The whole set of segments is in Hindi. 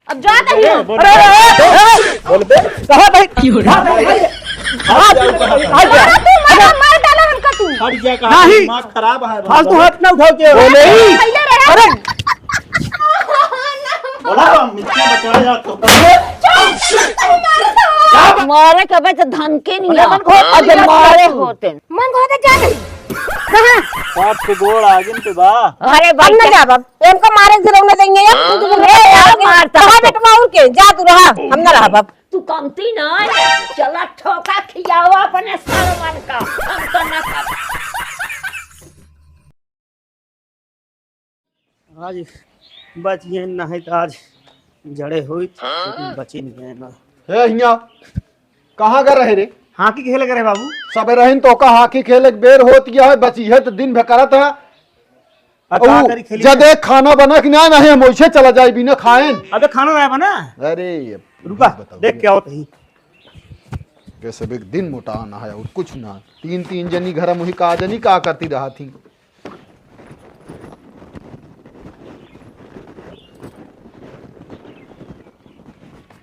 अब जाता ही हूँ। बोल बे कहां भाई मार डाला हमका तू। हट जा कहा नहीं। दिमाग खराब है फालतू हाथ ना उठाओ के वो नहीं। पहले रहे। अरे बोला मिट्टी बचाया जा तो मारे कबे तो धमकी नहीं है। अगर मारे होते मन को जा नहीं। बाप के गोड़ आगे पे बा। अरे भाई ना जा बाप इनको मारे गिरौने देंगे यार मारता कहां बेटवा उड़ के जा तू रहा हम ना रहा बाप तू कमती ना चला ठोका खियावा अपने सरवन का हम तो ना कर। आज बच गए नहीं तो आज जड़े हुई लेकिन बची नहीं गए ना। हे हिया कहां कर रहे रे? हाकी खेले करे बाबू। सबे रहन तो का हाकी खेले बेर होत गया है बची है तो दिन भर करत है। का करी खेली जब एक खाना बना कि ना नहीं हम वैसे चला जाए बिना खाएं। अबे खाना ना बना। अरे रुका देख क्या होता है कैसे एक दिन मोटा आना है और कुछ ना तीन तीन जनी घर मुही का जनी का करती रहा थी।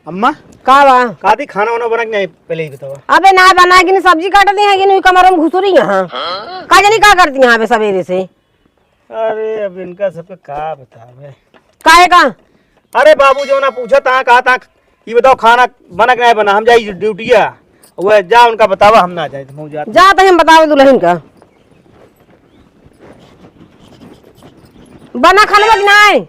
अम्मा का बा काती खाना वाना बना के नहीं पहले ही बताओ। अबे ना बना कि सब्जी काटती है कि नहीं कमरों में घुसुरी यहाँ का जानी का करती यहाँ पे सवेरे से। अरे अब इनका सबका का बतावे। काहे का अरे बाबू जो ना पूछा था कहा था ये बताओ खाना बना के नहीं बना हम जाई ड्यूटिया वो जा उनका बतावा हम ना जाए हम जाते। जा तो हम बताओ दुल्हन का बना खाने में ना है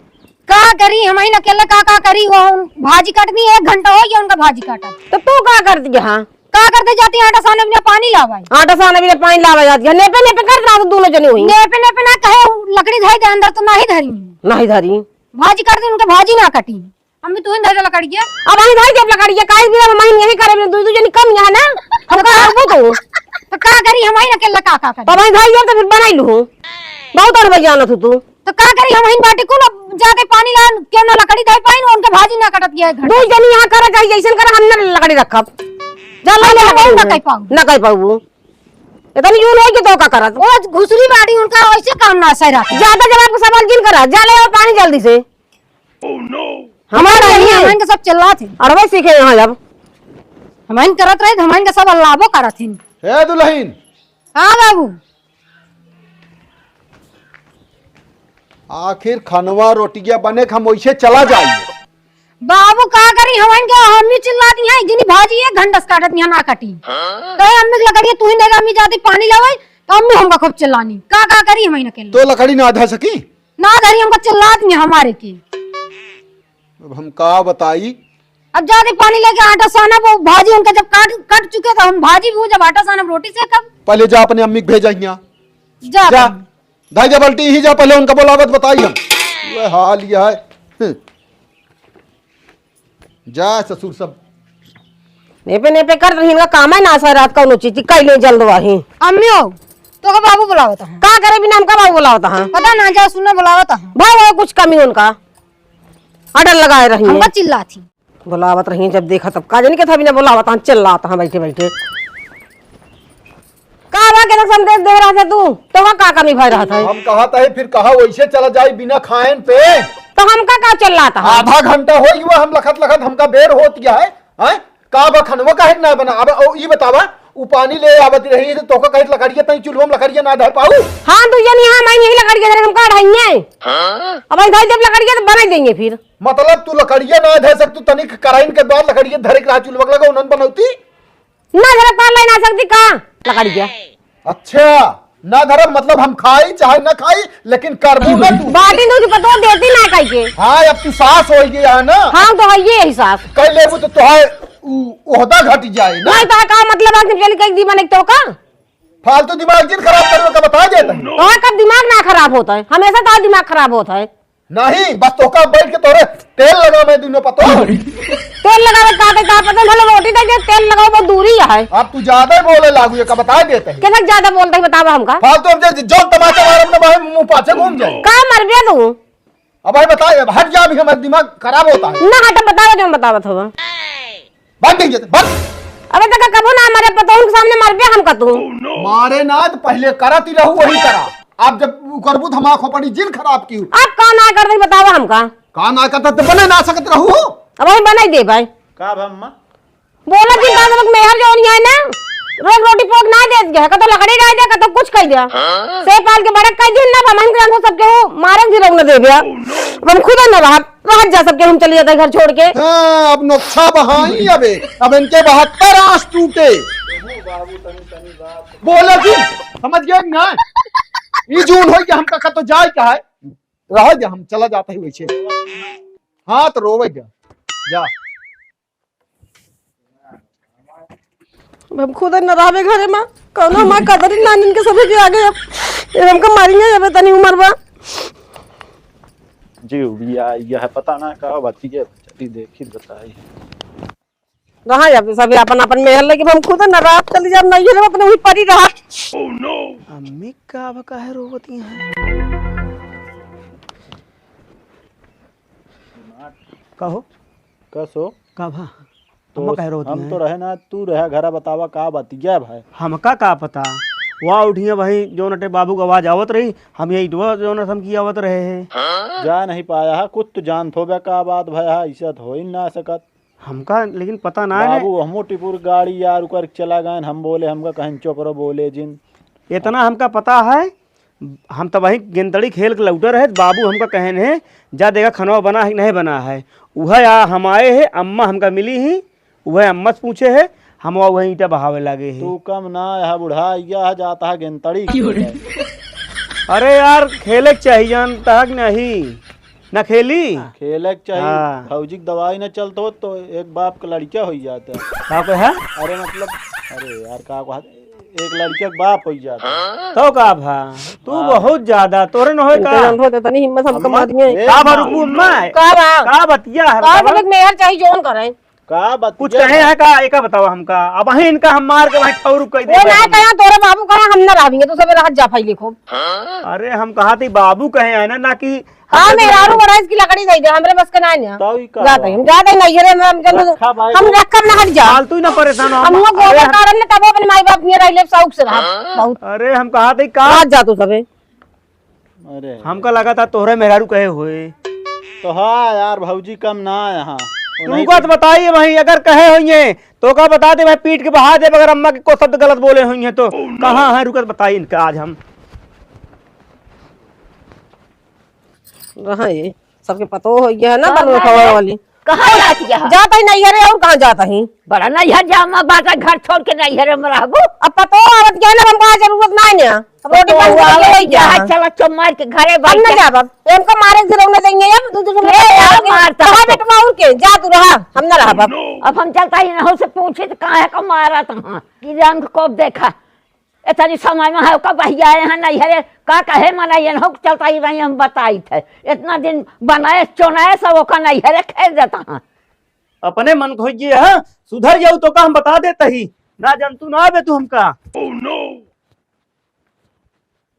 का करी हम ही अकेले का करी हो भाजी काटनी 1 घंटा हो गया उनका भाजी काटा। तो तू का करती है हाँ का करते जाती आटा साने में पानी लावाई आटा साने भी पानी लावा जाती है नेपे नेपे कर रहा तो दोनों जनी हुई नेपे नेपे ना कहे लकड़ी धरी दे अंदर तो ना ही धरी नहीं धरी भाजी काटती उनका भाजी ना कटी अम्मी तू ही धरे लकड़ी है अब हम भाई जब लकड़ी है काहे भी हम यही करे दो जनी कम यहाँ ना हम का वो तो का करी हम ही अकेले का करी तब हम भाई तो फिर बनाई लूं बहुत और बजाना तू तो का करी हम ही बाटी को ना जाके पानी ला क्यों ना लकड़ी धर पाई उनका भाजी ना कटत गया घर दो जनी यहाँ करे चाहिए जैसे करे हम ना लकड़ी रखब जा ला ले ना कह पाऊं ना कह पाऊ इतनी यूं नहीं कि तो का करत वो घुसरी बाटी उनका ऐसे काम ना सही रहा ज्यादा जवाब को सवाल जिन करा जा ले पानी जल्दी से हमारा नहीं हमारे सब चिल्ला थे अरबे सीखे यहाँ जब हमारे करत रहे हमारे सब अल्लाहबो करत हिन। हे दुल्हन हां बाबू आखिर खनवा रोटियां बने हम वैसे चला जाइए। बाबू का करी हमारे के अम्मी चिल्लाती है इतनी भाजी 1 घंटा से काटत यहाँ ना कटी तो अम्मी लकड़ी तू ही देगा अम्मी जाती पानी लावे तो अम्मी हमका खूब चिल्लानी का करी हमारे अकेले तो लकड़ी ना धर सकी ना धरी हमका चिल्लाती है हमारे की। अब हम का बताई। अब जाके पानी लेके आटा साना वो भाजी उनका जब कट चुके तो हम भाजी भी जब आटा साना रोटी से कब पहले जा अपने अम्मी को भेजा यहाँ जा जा धाई जा बल्टी ही जा पहले उनका बोलावत बताई हम वो हाल यह है। जा ससुर सब नेपे नेपे कर रही इनका काम है ना सा रात का उन्होंने चीज कई ले जल्द वाही अम्मी हो तो का बाबू बुलावता है का करे बिना हमका बाबू बुलावता है पता ना जा सुनने बुलावता है भाई कुछ कमी उनका अडर लगाए रही हमका चिल्लाती बुलावत रही जब देखा तब का जानी के था बिना बुलावता चल रहा था बैठे बैठे का के तक संदेश दे रहा था तू तो का कमी भाई रहा था हम कहा था फिर कहा वैसे चला जाए बिना खाएन पे तो हमका का चल रहा था आधा घंटा हो गया हम लखत लखत हमका बेर होत गया है हैं? का बा खनवा काहे ना बना अब ई बतावा उ पानी ले आवत रही है तो का कहे लकड़िया तई चुलवा में लकड़िया ना धर पाऊ। हां तू जनी हां मैं यही लकड़ी के हम काट है अब भाई जब लकड़िया तो बना देंगे फिर मतलब तू लकड़िया ना धर सक तू तनिक कराइन के बाद लकड़िया धरे के चुलवा लगा उनन बनौती ना धर पा ले ना सकती का लकड़िया। अच्छा ना धरब मतलब हम खाई चाहे ना खाई लेकिन करबू ना तू बाटी दूध पतो देती ना कह के हाँ अब तू सास हो गई है ना हां तो है ये हिसाब कई लेबू तो तोहार ओहदा घट जाए ना नहीं तो का मतलब आज चल के दी बने तो का फालतू दिमाग जिन खराब करने का बता देता है तो का दिमाग ना खराब होता है हमेशा तो दिमाग खराब होता है नहीं बस तो का बैठ के तोरे तेल लगा मैं दोनों पतो तेल लगावे का पता भले रोटी दे तेल लगाओ बहुत दूरी है अब तू ज्यादा ही बोले लागू का बता देते हैं कितना ज्यादा बोलते है बतावा हमका फालतू अब जो तमाचा मार अपने भाई मुंह पाछे घूम जाए का मर गया तू अब भाई बताए हट जा भी हमारा दिमाग खराब होता है ना हट बतावा जो बतावा था बंद नहीं बंद अबे तक कबो ना हमारे पतो उनके सामने मर गया हमका तू मारे ना तो पहले करा ती रहू वही करा आप जब करबू हम आंखों पड़ी जिन खराब की आप का ना कर दे बतावा हमका का ना करता तो बने ना सकत रहू अब वही बनाई दे भाई का अम्मा बोला दिन बाद मेहर जो नहीं है ना रोज रोटी पोक ना दे गया का तो लकड़ी डाल दे का तो कुछ कह दिया से पाल के बड़क कह दिन ना हमन के हमको सबके हो मारन जी रंग दे दिया हम खुद न रह जा सबके हम चले जाते घर छोड़ के। हाँ, अब नोक्षा बहाई अब इनके 72 आंस टूटे बोला जी समझ गए ना ई जून हो गया हमका तो जाए क्या है रह जा हम चला जाते ही वैसे हाँ तो रोवे जा जा हम खुद न रहबे घरे में कोनो मां कदरी नानिन के सबे के आगे अब हमका मारेंगे जब तनी उम्र बा जी भैया यह पता ना का बाती है चली देखी बताई रहा जब सब अपन अपन मेहर लेके हम खुद न रात चली जाब नहीं रे अपने वही पड़ी रहा। ओह नो अम्मी का है रोवती हैं कहो कसो का भा तो हम तो रहे ना तू रहे घरा बतावा का बतिया भाई हमका का पता वहाँ उठिए भाई जो नटे बाबू की आवाज आवत रही हम यही जो न हम की आवत रहे हैं जा नहीं पाया है कुछ तो जान थोबे का बात भाई ऐसा तो हो ही ना सकत हमका लेकिन पता ना है बाबू हम टिपुर गाड़ी यार उकर चला गए हम बोले हमका कहीं चोपरो बोले जिन इतना हमका पता है हम तो वही गेंदड़ी खेल के लौटे रहे बाबू हमका कहन है जा देखा खाना बना है नहीं बना है वह हम आए है अम्मा हमका मिली ही वह अम्मा से पूछे है हम वही ईटा बहावे लगे हैं। तू कम ना यह बुढ़ा यह जाता है गेंदड़ी अरे यार खेले चाहिए जानता है नहीं न खेली खेले चाहिए हाँ। फौजी दवाई न चलते हो तो एक बाप का लड़का हो जाता है का है अरे मतलब अरे यार का एक लड़के का बाप हो जाता है तो का भा तू बहुत ज्यादा तोरे न होए का होते तनी हिम्मत हमको मार दिए का भरुकू अम्मा का बतिया है का मतलब मेहर चाहिए जोन करे का बात कुछ कहे है का एका बताओ हमका अब वही इनका हम मार के वही ठौर कह दे वो ना कहा तोरे बाबू कहा हम ना रावेंगे तो सब रात जा फाइले खूब। अरे हम कहा थी बाबू कहे है ना कि हां मेहरारू बड़ा इसकी लकड़ी दे दे हमरे बस का ना है तो ही का जाते हम जाते नहीं रे हम रखब ना हट जा फालतू ना परेशान हो हम लोग गोबर कारण ने तब अपने माई बाप नियर आइले शौक से रहा बहुत। अरे हम कहा थी का रात जा तू सबे अरे हमका लगा था तोहरे मेहरारू कहे हुए तो हाँ यार भौजी कम ना यहाँ तुमको तो बताइए वही अगर कहे हुई तो का बता दे भाई पीट के बहा दे अगर अम्मा के को शब्द गलत बोले हुई हैं तो कहाँ है रुकत बताइए इनका आज हम रहा ये सबके पतो हो गया है ना बनवे खवा वाली कहाँ जाती है जाता ही नहीं है और कहाँ जाता ही बड़ा नैहर जामा बाटा घर छोड़ के नैहर में रहबो अब पतो आवत क्या ना हमको जरूरत नहीं है अब रोटी बन गई जहाँ चला चो मार के घरे हम बैठ ना जा बाप हमको मारे से रोने देंगे अब तू तो मारता कहां बेटवा और के जा तू रहा हम ना रहा बाप अब हम चलता ही ना हो से पूछे तो कहाँ है का मारा था कि राम को कब देखा इतनी समय में है का भैया यहाँ नैहरे का कहे मनाइए हो चलता ही वही हम बताई थे इतना दिन बनाए चुनाए सब का नैहरे खेल देता है अपने मन खोजिए हाँ सुधर जाऊ तो का हम बता देते ही ना जंतु ना आवे तू हमका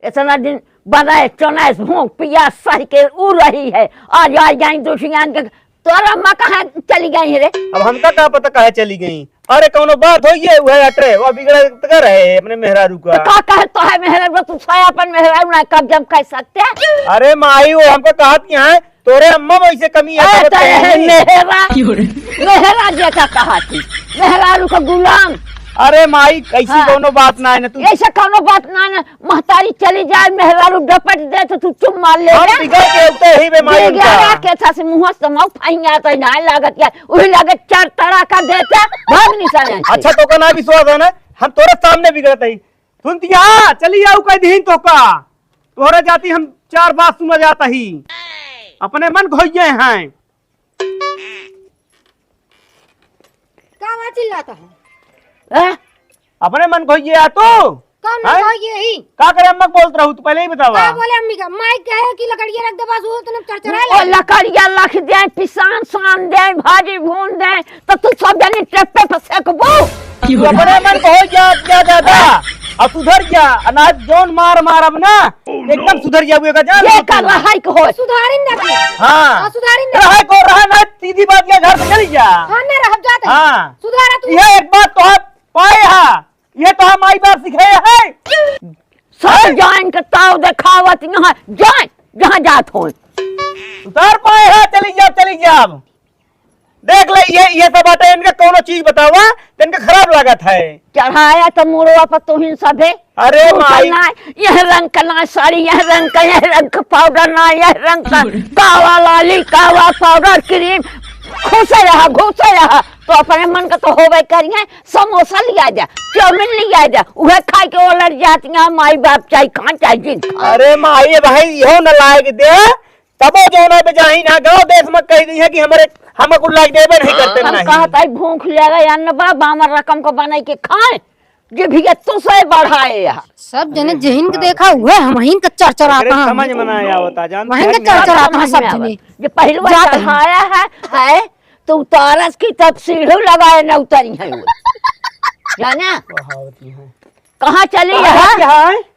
इतना दिन बनाए चुनाए भूख पिया सही के उ रही है आज आज जाए दुशियान के तोरा अम्मा कहाँ चली गई रे अब हमका क्या पता कहे चली गई अरे कौनो बात हो ये वह अटरे वो बिगड़े कर रहे अपने मेहरारू का का कहे तो है मेहरा तू अपन मेहरा ना कब जब कह सकते अरे माई वो हमको कहा है तोरे अम्मा वैसे कमी है मेहरा जैसा कहा थी मेहरारू का गुलाम अरे माई कैसी कोनो बात ना है ना तू ऐसा कोनो बात ना है महतारी चली जाए मेहरारू डपट दे तो तू चुप मार ले हम बिगड़ के उते ही बेमारी उनका के था से मुंह से मौ फाइया तो ना लागत या वही लागत चार तड़ा का देते भाग निशान अच्छा तो का ना विश्वास है ना हम तोरे सामने बिगड़त ही सुनती हां चली आऊ कह दीन तो का तोरे जाती हम चार बात सुना जाता ही अपने मन खोइए हैं का बात चिल्लाता है अपने मन खोइए आ तू कौन ना यही का करे अम्मा बोलत रहू तू पहले ही बतावा का बोले अम्मी का माइक कहे कि लकड़ियां रख दे बस वो तने चरचरा ओ लकड़िया रख दे पिसान सान दे भाजी भून दे तो तू सब जने ट्रैक्टर पर सेकबो अपने मन को हो क्या ज्यादा अब सुधर जा अनाज जोन मार अब ना एकदम सुधर जाएगा जान ये कर रहा है को सुधारिन ना की हां सुधारिन ना रहा को रहा ना सीधी बात ये घर से चली जा हां ना रह जाते हां सुधारा तू ये एक बात तो पाए हां ये तो हम आई बात सिखाए है सब जान के ताव दिखावत यहां जान जहां जात हो सुधार पाए है चली जा देख ले ये सब बातें इनका कोनो चीज बतावा तो इनका खराब लागत है। चढ़ाया तो मुड़वा पर तुहिन सबे। अरे माई यह रंग का ना साड़ी, यह रंग का पाउडर ना, यह रंग का कावा लाली, कावा पाउडर, क्रीम, घुसे रहा तो अपने मन का तो होवे करिए। समोसा लिया जा, चाउमीन लिया जा, वह खा के उलट जाती हैं। माई बाप चाहे खान चाहे जिन। अरे माई भाई यो न लायक दे तबो जो ना बेजाही ना गांव देश में कह दी है कि हमारे हम कुल लायक देबे नहीं करते हम नहीं। कहता है भूख लगा या न बा बामर रकम को बनाई के खाए जे भी तो से बढ़ाए यहाँ। सब जने जहिन के देखा हुए हम हिन का चरचराता हैं। समझ में ना आवता जान वहीं का चरचराता हैं सब जने। जो पहलवा चढ़ाया है तो उतारस की तब सीढ़ी लगाए न उतरी है वो। जाना कहाँ चली है?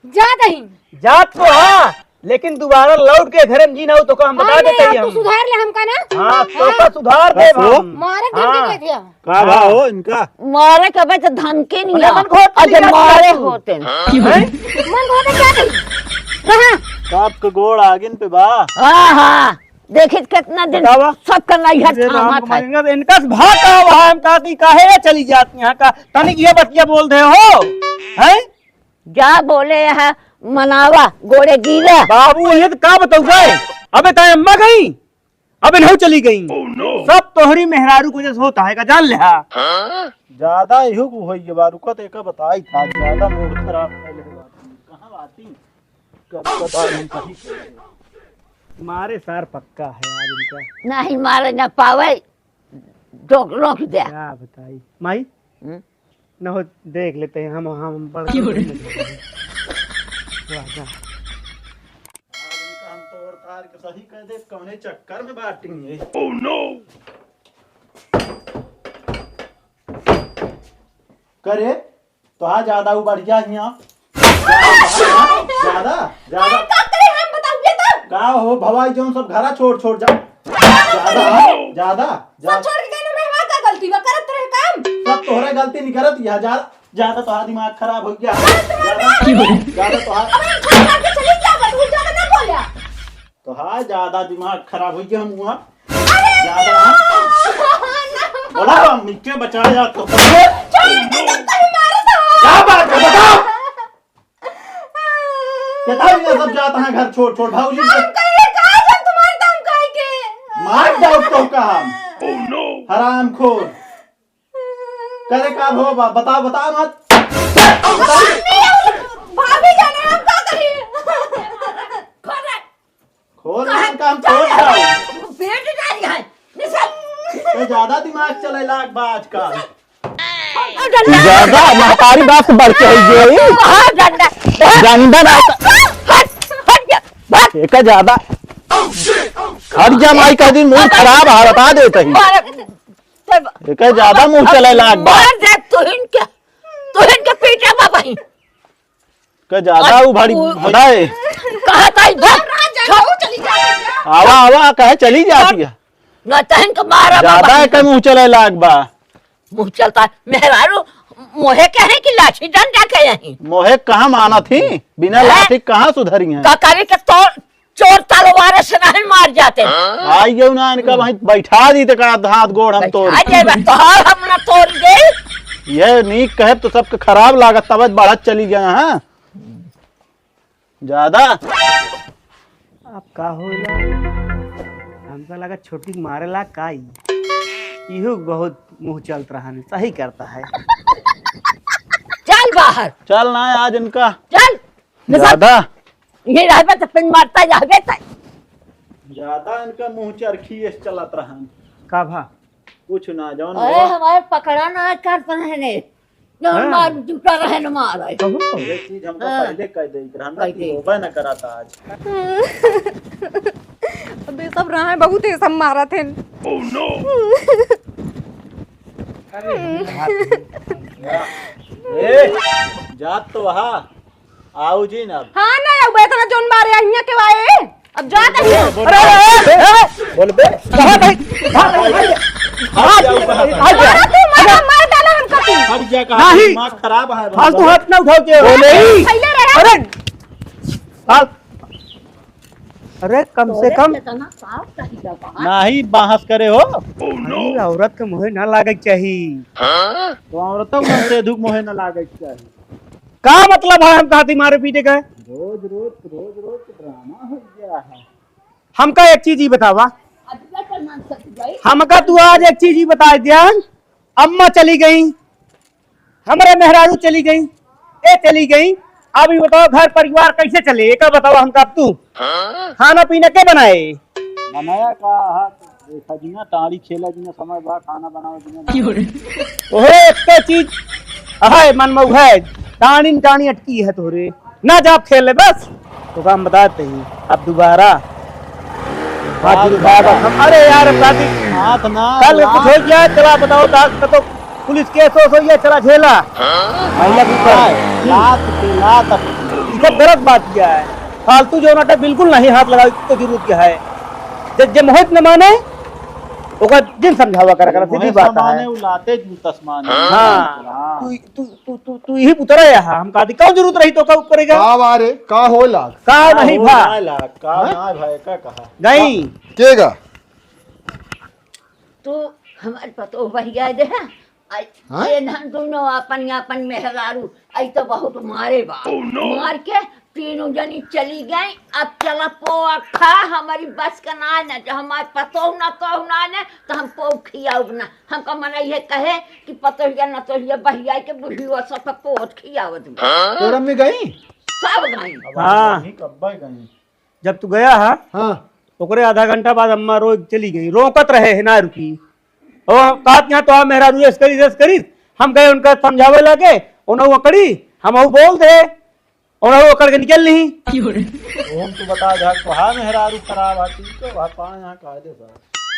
जा दही जात तो हाँ, लेकिन दोबारा लौट के घर में जीना हो तो हम बता देते हैं। तू सुधार ले हमका ना। हाँ तो का सुधार दे हम। मारे गिरने के थे का भाव हो इनका? मारे के बच धमकी नहीं है और जो मारे होते हैं। मन होता क्या कही? बाप के गोड़ आगिन पे बा। हाँ देखित कितना दिन सबका नैहर थामा था। इनका भाग का वहाँ हम कहती काहे चली जाती यहाँ का तनिक ये बतिया बोल दे हो हैं? जा बोले है मनावा गोड़े गीले बाबू ये तो का बताऊ गए? अबे ताए अम्मा गई, अबे नहीं चली गई। सब तोहरी मेहरारू को जैसे होता है का जान ले। ज्यादा इहो को होई ये बारू का तो एक बताई था ज्यादा मूड खराब कर ले कहां आती कब हम सही मारे सार पक्का है आज इनका। नहीं मारे न पावे रोक दे। क्या बताई माई न हो देख लेते हैं हम बड़ हम तो और तार के सही कह दे कौने चक्कर में बाटेंगे। ओह नो करे तो आ ज्यादा वो बढ़ गया यहाँ ज्यादा ज्यादा का हो भवाई जो सब घरा छोड़ जा ज्यादा छोड़ के गए ना का गलती बा करत रहे काम। सब तोहरे गलती नहीं करत यह ज्यादा तो दिमाग खराब हो गया। ज्यादा तो हाँ ज्यादा दिमाग खराब हो गया हम वहाँ ज्यादा बोला मिट्टी बचाया तो क्या बात है बताओ। बताओ सब जाता है घर छोड़ भाऊजी मार जाओ तो काम हराम खोर करे का हो बताओ मत भाभी जाने हम का करिए? खोर काम छोड़ जाओ पेट डाली है तो ज्यादा दिमाग चले लाग बाज का ज्यादा महतारी बात से बढ़ के एक ज्यादा हर जमाई का दिन मुंह खराब है बता देते ही एक ज्यादा मुंह चले लाग बात तुहिन के पीछे बाबा ही के ज्यादा उभारी बताए कहता है आवा कहे चली जाती है न तहन के मारा ज्यादा के मुंह चले लाग बा मुंह चलता है मेहरारू मोहे कहे कि लाठी डंडा के यहीं मोहे कहाँ माना थी बिना लाठी कहाँ सुधरी है ककारी के चोर तलवार से नहीं मार जाते आई गयो ना इनका वहीं बैठा दी तो हाथ गोड़ हम तोड़ हम ना तोड़ दे ये नीक कहे तो सबके खराब लागत तब बढ़त चली गया है ज्यादा अब का होला हमका लगा छोटी मारे ला काई इहो बहुत मुंह चलत रहा है सही करता है। चल बाहर चल ना आज इनका चल ज्यादा ये रहबे तो पिन मारता जाबे त ज्यादा इनका मुंह चरखी चलत रहा का भा कुछ ना जौन अरे हमारे पकड़ा ना कर पहने जो मार जूता रहे न मार ये चीज हमको पहले कह दे रहना कि होबे न कराता आज अबे सब रहा है बहुत ही सब मारा थे। ओह नो ए जात तो वहां आओ जी ना हाँ ना अब इतना जोन मारे अहिया के वाए अब जा दही। बोल बे कहां भाई मार डाला हमका तू। हट जा कहां दिमाग खराब है फालतू हाथ ना उठाओ के बोले पहले रहा अरे अरे कम से कम इतना साफ सही जगह नाही बहस करे हो अरे औरत के मुहे ना लागे चाहिए। तो औरतों में से धूप मोहे न लागे चाहिए। का मतलब है हम कहती मारे पीटे का? रोज ड्रामा हो गया है। हमका एक चीज ही बतावा, अभी तक ना सक गई हमका तू आज एक चीज ही बता दिया। अम्मा चली गई, हमारे मेहरारू चली गई, ए चली गई, अब ये बताओ घर परिवार कैसे चले? एक बताओ हमका। अब तू खाना पीना क्या बनाए? बनाया का देखा जी ना टाड़ी खेला जी ना समय बाद खाना बनाओ जी ना। ओहे एक चीज है मन में है, टाणी टाणी अटकी है तोरे ना, जाप खेल ले बस। तो काम बताते ही अब दोबारा अरे यार हाथ ना कल कुछ हो गया, चला बताओ तो पुलिस केस हो गया, चला झेला महिला के ऊपर लात पे लात सब गलत बात किया है। फालतू जो नाटक बिल्कुल नहीं हाथ लगा तो जरूरत क्या है? जब मोहित न माने ओका जिन समझावा कर सीधी बात है। उलाते तस्माने हाँ तू ही पुतरा है, हम कहती कौन जरूरत रही तो कब करेगा? का वारे का हो लाग का नहीं भा का ना भाई का कहा नहीं केगा तू हमारे पतो भैया दे हाँ? ये धन दोनों अपन मेहरारू आई तो बहुत मारे बा मार के तीनों जनी चली गई। अब चला पोआ खा, हमारी बस का ना है ना, जो हमारे पतो ना कहू ना ने तो हम पो खियाऊ ना। हमका मना ये कहे कि पतोहिया न तो बहिया के बुढ़िया सब पोत खियावत में तोरा में गई। सब गई। हाँ कब्बा गई जब तू गया है हाँ ओकरे आधा घंटा बाद अम्मा रोज चली गई, रोकत रहे है ना रुकी। और कहत यहाँ तो मेहरारू रेस करी हम गए उनका समझावे लगे, उन्होंने करी हम बोल दे और करके निकल नहीं। ओम तू बता जा कहा मेहरारू खराब आती तो बापा यहां कह दे सर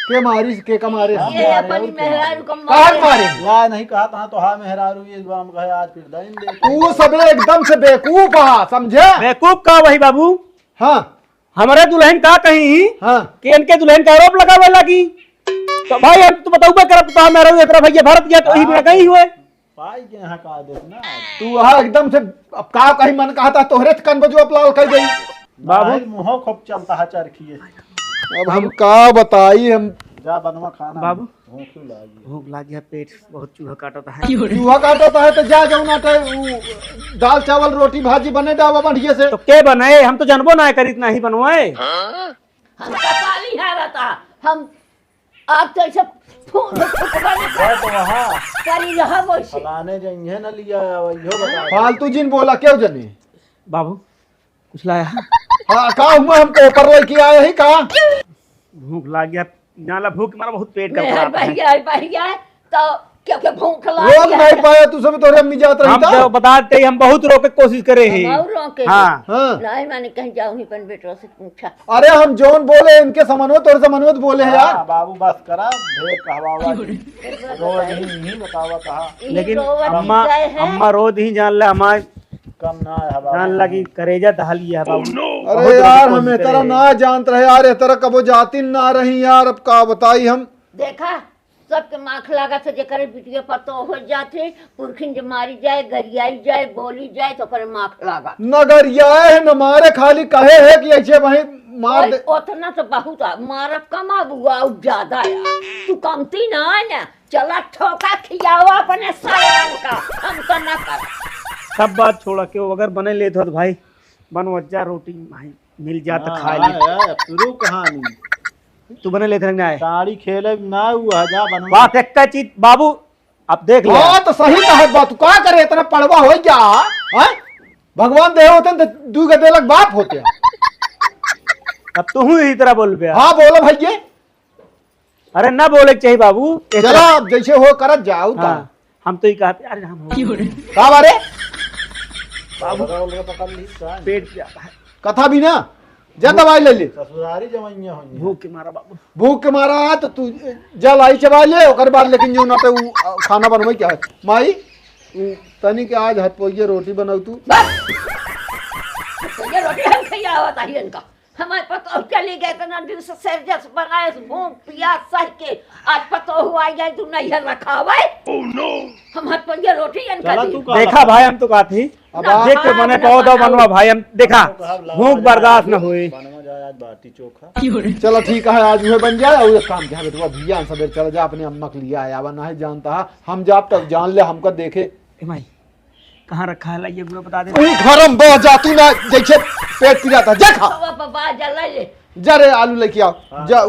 के मारी के कमारे ये अपनी मेहरारू को कार मारे या नहीं कहा था तो हा मेहरारू ये बाम कहे आज फिर दिन दे तू सबले एकदम से बेवकूफ है, समझे? बेवकूफ का वही बाबू, हाँ हमारे दुल्हन का कहीं हाँ कि इनके दुल्हन का आरोप लगावे लगी तो भाई अब तो बताऊ कर तो मेरा एक भैया भारत गया तो ही कहीं हुए पाई के यहां कह दे ना तू हाँ एकदम से अब का कहीं मन कहा था तोहरे कन बजो अपलाल कर गई। बाबू मुंह खूब चलता है चरखिए अब हम का बताई हम जा बनवा खाना बाबू भूख क्यों लागी भूख लग गया, पेट बहुत चूहा काटता है। चूहा काटता है तो जा जाऊँ ना तो दाल चावल रोटी भाजी बने जावा बढ़िया से। तो के बनाए? हम तो जानबो ना कर इतना ही बनवाए। हम काली है रहता हम आप तो ऐसे फूल तो वहां करी रहा वैसे फलाने जंगे न लिया यो बता फालतू जिन बोला क्यों जने बाबू कुछ लाया? हाँ का हुआ हमको ऊपर लेके आए ही का भूख लग गया, नाला भूख मारा बहुत पेट मेहर कर भैया तो क्योंकि भूख रोक नहीं पाया तू सब तोरे अम्मी जात रही हम था। जो बताते हम बहुत रोके कोशिश करे हैं। रोके हाँ हाँ नहीं मैंने कहीं जाऊँ ही पन बेटों से पूछा अरे हम जोन बोले इनके समानो तोरे समानो बोले हैं यार। बाबू बस करा ढेर कहवावा रोज ही बतावा कहा लेकिन अम्मा रोज ही जान ले हमारे कम ना है जान लगी करेजा दहली है बाबू। अरे यार हमें तरह ना जानते रहे यार, ये तरह कबो जाती ना रही यार। अब का बताई हम देखा सबके माख लगा था जेकर बिटिया पतो हो जाते पुरखिन जो मारी जाए गरियाई जाए बोली जाए तो करे माख लगा नगरिया है न मारे खाली कहे है कि ऐसे वहीं मार दे। उतना तो बहुत मारब कमा बुआ ज्यादा यार तू कमती ना है ना चला ठोका खियाओ अपने सालन का हम तो न कर सब बात छोड़ा क्यों अगर बने ले तो भाई बनवज्जा रोटी भाई मिल जाता खा ले। शुरू कहानी तू बने ले ना है साड़ी खेले ना हुआ जा बनवा बात एक का चीज बाबू अब देख ले। हाँ तो सही कहा बात, तू का करे इतना पड़वा हो गया हैं? भगवान दे होते तो दू के देलक बाप होते। अब तू ही तरह बोल पे। हाँ बोलो भैया। अरे ना बोले चाहिए बाबू, चला अब जैसे हो करत जाओ। हाँ, हम तो ही कहते अरे हम का बारे पकड़ ली पेट जाता है कथा भी ना जा दवाई ले ले। ससुरारी जमाइया होई भूख के मारा बाबू। भूख के मारा तो तू जा लाई चबा ले ओकर बाद लेकिन जो ना पे खाना बनवाई क्या है माई तनी के आज हाथ पोइए रोटी बनाऊ तू। ये रोटी हम खियाओ ताही इनका हमारे पतो चली गए तो दिन से सर जस बनाए भूख प्यास सह के आज पतो हुआ जाए तू नहीं रखावे हमारे पर ये रोटी इनका दी देखा भाई हम तो कहा थी देख के बने पौधा बनवा भाई हम देखा भूख बर्दाश्त न हुई। बनवा जाया आज बाटी चोखा। चलो ठीक है, आज वह बन जाए। और एक काम क्या बेटवा भैया सवेर चल जा अपने अम्मा के लिए आया ना है जानता है हम जाब तक जान ले हमको देखे ए भाई कहाँ रखा है लाइए पूरा बता दे। घरम बह जा तू ना जैसे पेट पी जाता जा खा बाबा जला ले जा रे आलू लेके आओ जा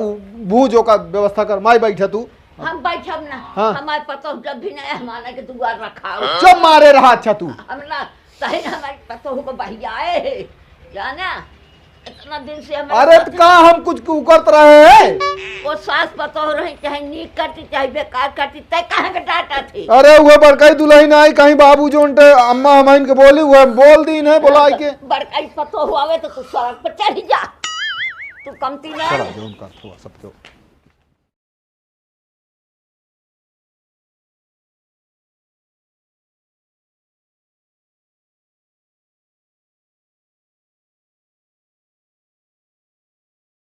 भूजो का व्यवस्था कर माई बैठा तू हम बैठब ना। हाँ। हमारे पतो जब भी नहीं हमारा के दुआर रखा चुप मारे रहा अच्छा तू हम ना सही हमारे पतो को भैया आए है जाना इतना दिन से हमारे अरे तो कहाँ हम कुछ करते रहे हैं वो सास पतो रही चाहे नीक करती चाहे बेकार करती तय कहाँ के डाटा थी। अरे वह बड़काई दुल्हन आई कहीं बाबू जो उनटे अम्मा हमाइन के बोली वह बोल दी इन्हें बुला के बड़काई पतो हुआ तो तू सड़क पर चढ़ जा तू कमती ना चला जो उनका थोड़ा सबको